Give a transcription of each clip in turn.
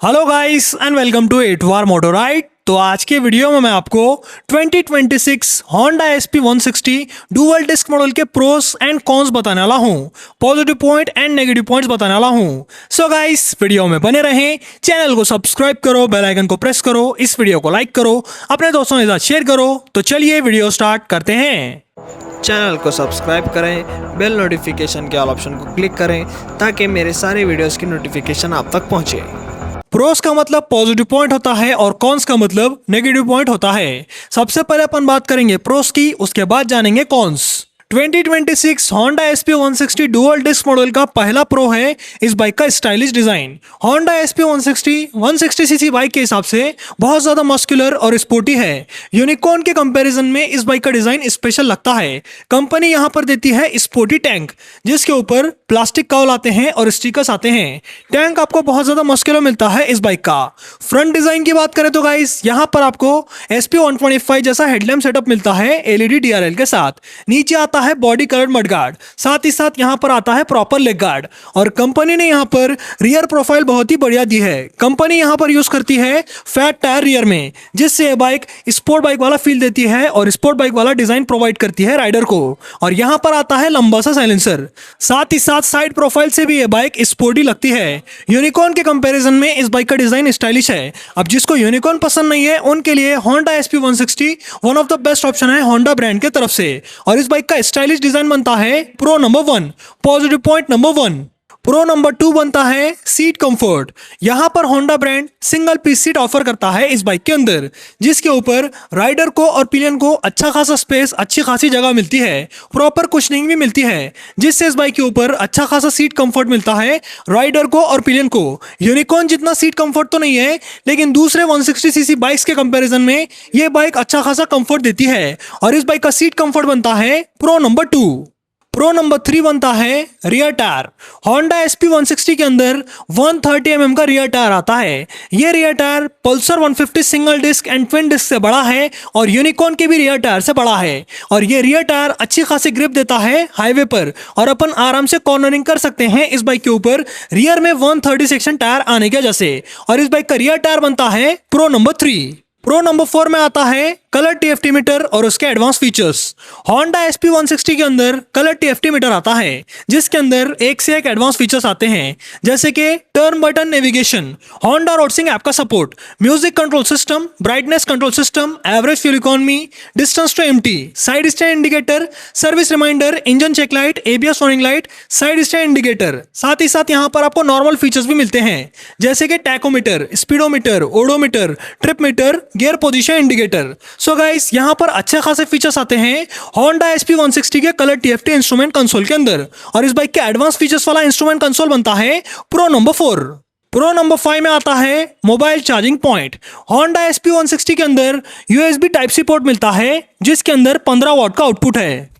Hello guys and welcome to एटवार moto ride. तो आज के वीडियो में मैं आपको 2026 Honda SP160 dual disc model के प्रोस एंड कॉन्स बताने वाला हूँ, positive point and negative points बताने वाला हूँ। सो गाइस वीडियो में बने रहें, चैनल को सब्सक्राइब करो, बेल आइकन को प्रेस करो, इस वीडियो को लाइक करो, अपने दोस्तों के साथ शेयर करो। तो चलिए वीडियो स्टार्ट करते हैं। चैनल को सब्सक्राइब करें, बेल नोटिफिकेशन के ऑल ऑप्शन को क्लिक करें ताकि मेरे सारे वीडियोस की नोटिफिकेशन आप तक पहुंचे। प्रोस का मतलब पॉजिटिव पॉइंट होता है और कॉन्स का मतलब नेगेटिव पॉइंट होता है। सबसे पहले अपन बात करेंगे प्रोस की, उसके बाद जानेंगे cons. 2026 Honda SP160 dual disc model का पहला प्रो है इस बाइक का stylish design. Honda SP160 160 CC bike के हिसाब से बहुत ज्यादा मस्कुलर और स्पोर्टी है। यूनिकॉर्न के कंपैरिजन में इस बाइक का डिजाइन स्पेशल लगता है। कंपनी यहां पर देती है स्पोर्टी टैंक, जिसके ऊपर प्लास्टिक कवर आते हैं और स्टिकर्स आते हैं। टैंक आपको बहुत ज्यादा मस्कुलर मिलता है इस बाइक का। फ्रंट डिजाइन की बात करें तो गाइस यहाँ पर आपको SP125 जैसा हेडलैम्प सेटअप मिलता है एलईडी DRL के साथ। नीचे आता है बॉडी कलर मड गार्ड, साथ ही साथ यहां पर आता है प्रॉपर लेग गार्ड। और कंपनी ने यहां पर रियर प्रोफाइल बहुत ही बढ़िया दी है। कंपनी यहां पर यूज करती है फैट टायर रियर में, जिससे यह बाइक स्पोर्ट बाइक वाला फील देती है और स्पोर्ट बाइक वाला डिजाइन प्रोवाइड करती है राइडर को। और यहां पर आता है लंबा सा साइलेंसर। साथ ही साथ साइड प्रोफाइल से भी यह बाइक स्पोर्टी लगती है। यूनिकॉर्न के कंपैरिजन में इस बाइक का डिजाइन स्टाइलिश है। अब जिसको यूनिकॉर्न पसंद नहीं है उनके लिए Honda SP160 one of the best option है Honda ब्रांड के तरफ से। और इस बाइक का स्टाइलिश डिजाइन बनता है pro number 1, positive point number 1। Pro number 2 बनता है सीट कंफर्ट। यहां पर Honda brand single piece seat offer करता है इस बाइक के अंदर, जिसके ऊपर राइडर को और पिलियन को अच्छा खासा स्पेस, अच्छी खासी जगह मिलती है। प्रॉपर कुशनिंग भी मिलती है, जिससे इस बाइक के ऊपर अच्छा खासा सीट कंफर्ट मिलता है राइडर को और पिलियन को। यूनिकॉर्न जितना सीट कंफर्ट तो नहीं है, लेकिन दूसरे 160 सीसी बाइक्स के कंपैरिजन में यह बाइक अच्छा खासा कंफर्ट देती है। और इस बाइक का सीट कंफर्ट बनता है प्रो नंबर 2। प्रो नंबर 3 बनता है रियर टायर। Honda SP160 के अंदर 130 mm का रियर टायर आता है। यह rear tyre Pulsar 150 single disc and twin disc से बड़ा है और यूनिकॉर्न के भी रियर टायर से बड़ा है। और यह रियर टायर अच्छी खासी ग्रिप देता है हाईवे पर और अपन आराम से कॉर्नरिंग कर सकते हैं इस बाइक के ऊपर रियर में 130 सेक्शन टायर आने के वजह से। और इस बाइक का रियर टायर बनता है प्रो नंबर 3। प्रो नंबर 4 में आता है कलर TFT मीटर और उसके एडवांस फीचर्स। Honda SP160 के अंदर कलर TFT मीटर आता है, जिसके अंदर एक से एक एडवांस फीचर्स आते हैं, जैसे कि turn button navigation, Honda RoadSync app का support, music control system, brightness control system, average fuel economy, distance to empty, side stand indicator, service reminder, engine check light, ABS warning light, side stand indicator. साथ ही साथ यहाँ पर आपको normal features भी मिलते हैं, जैसे कि tachometer, speedometer, odometer, trip meter, gear position indicator. So guys यहाँ पर अच्छे खासे फीचर्स आते हैं Honda SP160 के कलर TFT इंस्ट्रूमेंट कंसोल के अंदर। और इस बाइक के एडवांस फीचर्स वाला इंस्ट्रूमेंट कंसोल बनता है प्रो नंबर 4। प्रो नंबर 5 में आता है mobile charging point. Honda SP160 के अंदर USB टाइप C पोर्ट मिलता है, जिसके अंदर 15 वाट का आउटपुट है,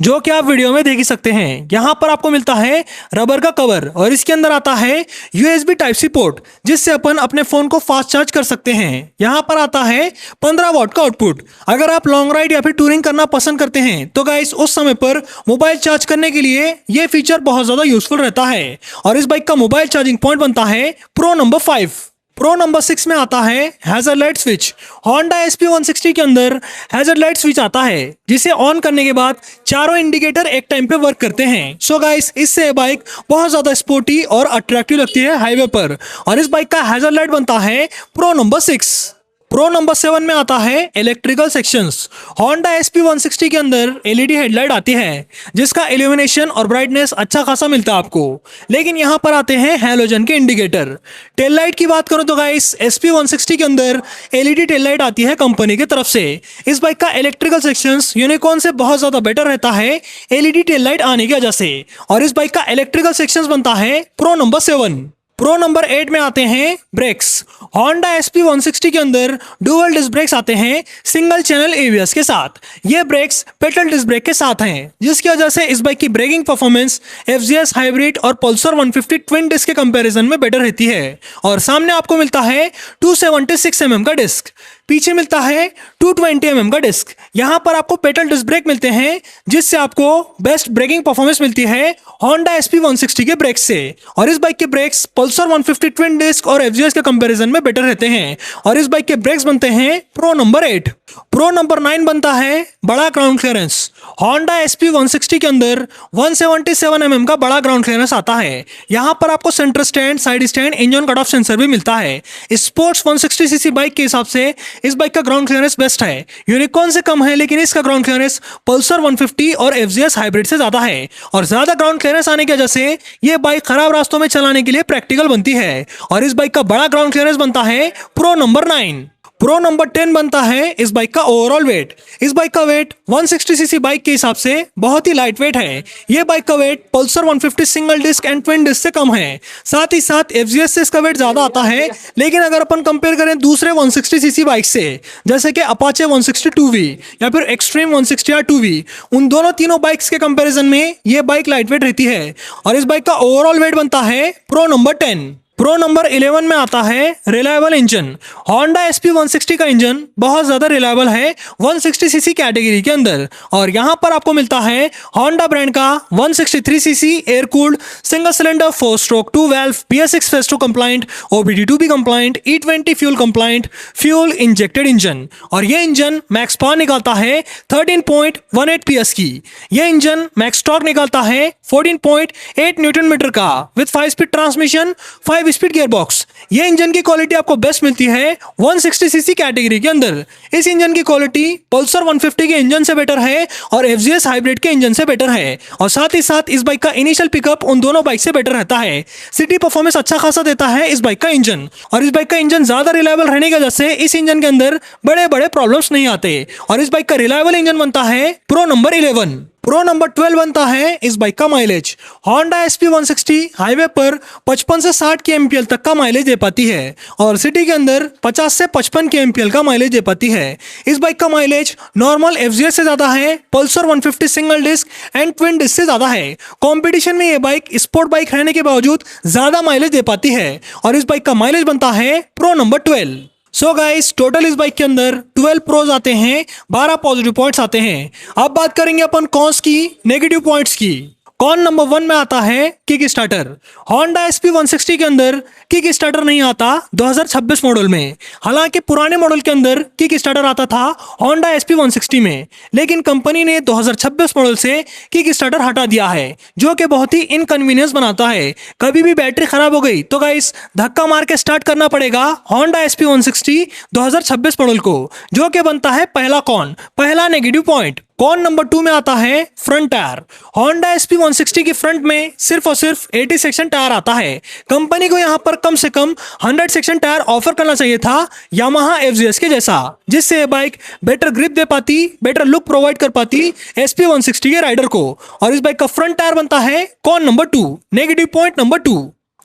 जो कि आप वीडियो में देख ही सकते हैं। यहां पर आपको मिलता है रबर का कवर और इसके अंदर आता है USB टाइप C पोर्ट, जिससे अपन अपने फोन को फास्ट चार्ज कर सकते हैं। यहां पर आता है 15 वाट का आउटपुट। अगर आप लॉन्ग राइड या फिर टूरिंग करना पसंद करते हैं तो गाइस उस समय पर मोबाइल चार्ज करने के लिए यह फीचर बहुत ज्यादा यूजफुल रहता है। और इस बाइक का मोबाइल चार्जिंग पॉइंट बनता है प्रो नंबर 5। प्रो नंबर 6 में आता है hazard light switch. Honda SP160 के अंदर हैजर्ड लाइट स्विच आता है, जिसे ऑन करने के बाद चारों इंडिकेटर एक टाइम पे वर्क करते हैं। सो गाइस इससे बाइक बहुत ज्यादा स्पोर्टी और अट्रैक्टिव लगती है हाईवे पर। और इस बाइक का हैजर्ड लाइट बनता है प्रो नंबर 6। प्रो नंबर 7 में आता है इलेक्ट्रिकल सेक्शंस। Honda SP160 के अंदर LED हेडलाइट आती है, जिसका इल्यूमिनेशन और ब्राइटनेस अच्छा खासा मिलता है आपको। लेकिन यहाँ पर आते हैं हैलोजन के इंडिकेटर। टेल लाइट की बात करूँ तो गाइस SP160 के अंदर LED टेल लाइट आती है कंपनी की तरफ से। इस बाइक का इलेक्ट्रिकल सेक्शंस यूनिकॉर्न से बहुत ज्यादा बेटर रहता है LED टेल लाइट आने की वजह से। और इस बाइक का इलेक्ट्रिकल सेक्शंस बनता है प्रो नंबर 7। प्रो नंबर 8 में आते हैं ब्रेक्स। Honda SP160 के अंदर डुअल डिस्क ब्रेक्स आते हैं सिंगल चैनल ABS के साथ। ये ब्रेक्स पेडल डिस्क ब्रेक के साथ हैं, जिसकी वजह से इस बाइक की ब्रेकिंग परफॉर्मेंस FZS हाइब्रिड और पल्सर 150 ट्विन डिस्क के कंपैरिजन में बेटर रहती है। और सामने आपको मिलता है 276 mm का डिस्क। पीछे मिलता है 220 mm का डिस्क। यहाँ पर आपको पेडल डिस्क ब्रेक मिलते हैं जिससे आपको बेस्ट ब्रेकिंग परफॉर्मेंस मिलती है Honda SP160 के ब्रेक से। और इस बाइक के ब्रेक्स पल्सर 150 ट्विन डिस्क और FZS के कंपैरिजन में बेटर रहते हैं। और इस बाइक के ब्रेक्स बनते हैं प्रो नंबर 8। प्रो नंबर 9 बनता है बड़ा ग्राउंड क्लियरेंस। Honda SP160 के अंदर 177 mm का बड़ा ग्राउंड क्लियरेंस आता है। यहाँ पर आपको centre stand, side stand, engine cut off sensor भी मिलता है। स्पोर्ट्स 160cc बाइक के हिसाब से इस बाइक का ग्राउंड क्लियरेंस बेस्ट है। यूनिकॉर्न से कम है लेकिन इसका ग्राउंड क्लियरेंस पल्सर 150 और FZS हाइब्रिड से ज्यादा है। और ज्यादा ग्राउंड क्लियरेंस आने की वजह से ये बाइक खराब रास्तों में चलाने के लिए प्रैक्टिकल बनती है। और इस बाइक का बड़ा ग्राउंड क्लियरेंस बनता है प्रो नंबर 9। प्रो नंबर 10 बनता है इस बाइक का ओवरऑल वेट। इस बाइक का वेट 160cc बाइक के हिसाब से बहुत ही लाइट वेट है। ये बाइक का weight Pulsar 150 single disc and twin disc से कम है। साथ ही साथ FZS से इसका वेट ज्यादा आता है। लेकिन अगर अपन कंपेयर करें दूसरे 160cc बाइक से, जैसे कि अपाचे 160 2V या फिर एक्सट्रीम 160R 2V, उन दोनों तीनों बाइक्स के कंपैरिजन में ये बाइक लाइट वेट रहती है। और इस बाइक का ओवरऑल वेट बनता है प्रो नंबर 10। प्रो नंबर 11 में आता है रिलायबल इंजन। Honda SP160 का इंजन बहुत ज्यादा रिलायबल है 160cc कैटेगरी के अंदर। और यहाँ पर आपको मिलता है Honda ब्रांड का 163cc air cooled single cylinder 4 stroke 2 valve BS6 phase 2 compliant, OBD2B compliant, E20 fuel compliant, fuel injected engine. और ये इंजन मैक्स पावर निकालता है 13.18 PS की। ये इंजन मैक्स टॉर्क निकालता है 14.8 न्यूटन मीटर का with 5 speed transmission, 5 speed gear box. ये इंजन की क्वालिटी आपको बेस्ट मिलती है 160cc कैटेगरी के अंदर। इस इंजन की क्वालिटी पल्सर 150 के इंजन से बेटर है और FZS हाइब्रिड के इंजन से बेटर है। और साथ ही साथ इस बाइक का इनिशियल पिकअप उन दोनों बाइक से बेटर रहता है। सिटी परफॉर्मेंस अच्छा खासा देता है इस बाइक का इंजन। और इस बाइक का इंजन ज्यादा रिलायबल रहने की वजह से इस इंजन के अंदर बड़े बड़े प्रॉब्लम्स नहीं आते। और इस बाइक का रिलायबल इंजन बनता है प्रो नंबर 11। प्रो नंबर 12 बनता है इस बाइक का माइलेज। Honda SP160 हाईवे पर 55 से 60 kmpl तक का माइलेज दे पाती है और सिटी के अंदर 50 से 55 kmpl का माइलेज दे पाती है। इस बाइक का माइलेज नॉर्मल FZS से ज्यादा है, Pulsar 150 single disc and twin disc से ज्यादा है। कंपटीशन में ये बाइक स्पोर्ट बाइक रहने के बावजूद ज्यादा माइलेज दे पाती है और इस बाइक का माइलेज बनता है प्रो नंबर 12। सो गाइस, टोटल इस बाइक के अंदर 12 प्रोज आते हैं, 12 पॉजिटिव पॉइंट्स आते हैं। अब बात करेंगे अपन कॉन्स की, नेगेटिव पॉइंट्स की। कॉन नंबर 1 में आता है किक स्टार्टर। Honda SP160 के अंदर किक स्टार्टर नहीं आता 2026 मॉडल में। हालांकि पुराने मॉडल के अंदर किक स्टार्टर आता था Honda SP160 में, लेकिन कंपनी ने 2026 मॉडल से किक स्टार्टर हटा दिया है, जो कि बहुत ही इनकन्वीनियंस बनाता है। कभी भी बैटरी खराब हो गई तो गाइस धक्का मार के स्टार्ट करना पड़ेगा Honda SP160 2026 मॉडल को, जो कि बनता है पहला कॉन, पहला नेगेटिव पॉइंट। कॉन नंबर 2 में आता है फ्रंट टायर। Honda SP160 की फ्रंट में सिर्फ और सिर्फ 80 सेक्शन टायर आता है। कंपनी को यहाँ पर कम से कम 100 सेक्शन टायर ऑफर करना चाहिए था Yamaha FZS के जैसा, जिससे ये बाइक बेटर ग्रिप दे पाती, बेटर लुक प्रोवाइड कर पाती SP160 के राइडर को। और इस बाइक का फ्रंट टायर बनता है con number 2, negative point number 2।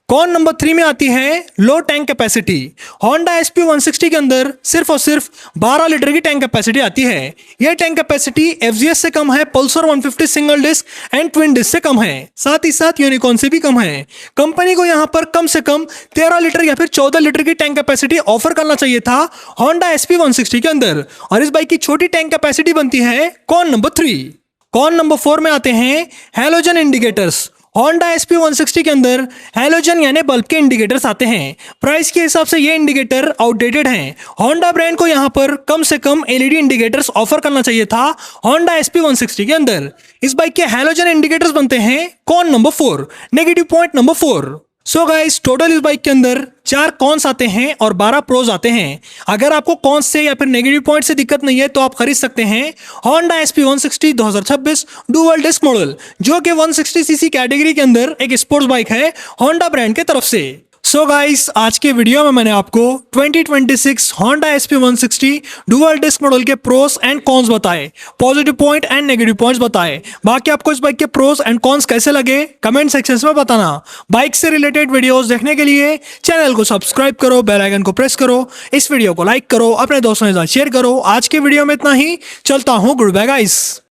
Con number 3 में आती है लो टैंक कैपेसिटी। Honda SP160 के अंदर सिर्फ और सिर्फ 12 लीटर की टैंक कैपेसिटी आती है। यह टैंक कैपेसिटी FZS से कम है, Pulsar 150 single disc and twin disc से कम है, साथ ही साथ यूनिकॉर्न से भी कम है। कंपनी को यहाँ पर कम से कम 13 लीटर या फिर 14 लीटर की टैंक कैपेसिटी ऑफर करना चाहिए था Honda SP160 के अंदर। और इस बाइक की छोटी टैंक कैपेसिटी बनती है कॉन नंबर 3। कॉन नंबर 4 में आते हैं हैलोजन इंडिकेटर्स। Honda SP160 के अंदर हैलोजन यानी बल्ब के इंडिकेटर्स आते हैं। प्राइस के हिसाब से ये इंडिकेटर आउटडेटेड हैं। Honda ब्रांड को यहाँ पर कम से कम LED इंडिकेटर्स ऑफर करना चाहिए था Honda SP160 के अंदर। इस बाइक के हैलोजन इंडिकेटर्स बनते हैं con number 4, negative point number 4। So guys, total इस बाइक के अंदर 4 कॉन्स आते हैं और 12 प्रोज आते हैं। अगर आपको कॉन्स से या फिर नेगेटिव पॉइंट से दिक्कत नहीं है तो आप खरीद सकते हैं Honda SP160 2026 dual disc model, जो कि 160cc कैटेगरी के अंदर एक स्पोर्ट्स बाइक है Honda ब्रांड के तरफ से। सो गाइस, आज के वीडियो में मैंने आपको 2026 Honda SP160 dual disc model के प्रोस एंड कॉन्स बताए, positive point and negative points बताए। बाकी आपको इस बाइक के प्रोस एंड कॉन्स कैसे लगे कमेंट सेक्शन में बताना। बाइक से रिलेटेड वीडियोस देखने के लिए चैनल को सब्सक्राइब करो, बेल आइकन को प्रेस करो, इस वीडियो को लाइक करो, अपने दोस्तों के साथ शेयर करो। आज के वीडियो में इतना ही, चलता हूँ, गुड बाय गाइस।